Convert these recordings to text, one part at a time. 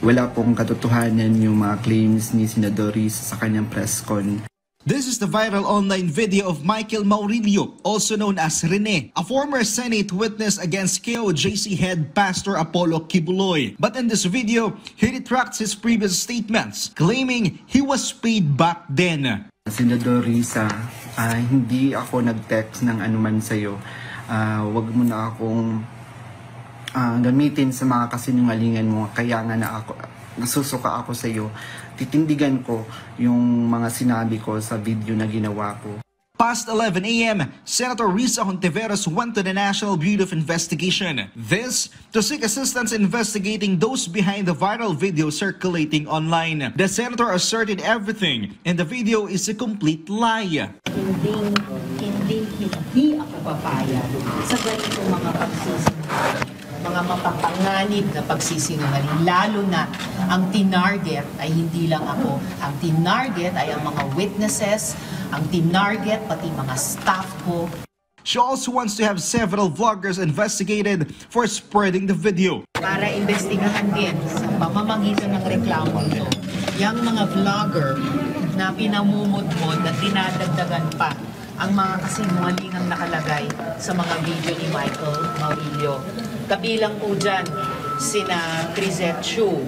Wala pong katotohanan yung mga claims ni Senador Risa sa kanyang press con. This is the viral online video of Michael Maurilio, also known as Rene, a former Senate witness against KOJC head Pastor Apollo Kibuloy. But in this video, he retracts his previous statements, claiming he was paid back then. Senador Risa, hindi ako nag-text ng anuman sa'yo. Wag mo na akong gamitin sa mga kasinungalingan mo. Kaya nga nasusuka ako sa iyo. Titindigan ko yung mga sinabi ko sa video na ginawa ko. Past 11 a.m., Senator Risa Hontiveros went to the National Bureau of Investigation. This to seek assistance investigating those behind the viral video circulating online. The senator asserted everything in the video is a complete lie. Hindi ako papayag sa ganitong mga mapapanganib na pagsisinungaling, lalo na ang tinarget ay hindi lang ako. Ang tinarget ay ang mga witnesses, ang tinarget pati mga staff ko. She also wants to have several vloggers investigated for spreading the video. Para investigahan din sa pamamagitan ng reklamo nito, yung mga vlogger na pinamumudmod na dinadagdagan pa ang mga kasinungalingang nakalagay sa mga video ni Michael Maurilio. Kabilang po dyan sina Crisette Chu,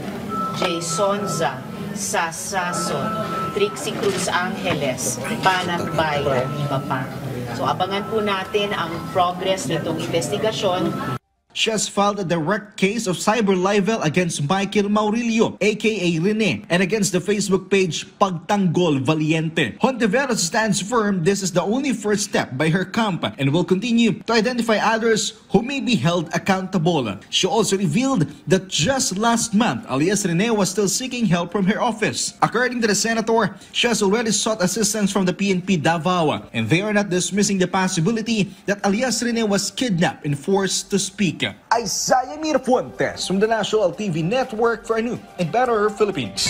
Jay Sonza, Sasason, Trixie Cruz Angeles, Banat Bay at iba pa. So abangan po natin ang progress nitong investigasyon. She has filed a direct case of cyber libel against Michael Maurilio, aka Rene, and against the Facebook page Pagtanggol Valiente. Hontiveros stands firm this is the only first step by her camp and will continue to identify others who may be held accountable. She also revealed that just last month, alias Rene was still seeking help from her office. According to the senator, she has already sought assistance from the PNP Davao, and they are not dismissing the possibility that alias Rene was kidnapped and forced to speak. Isaiah Mirafuentes from the National TV Network for a new and better Philippines.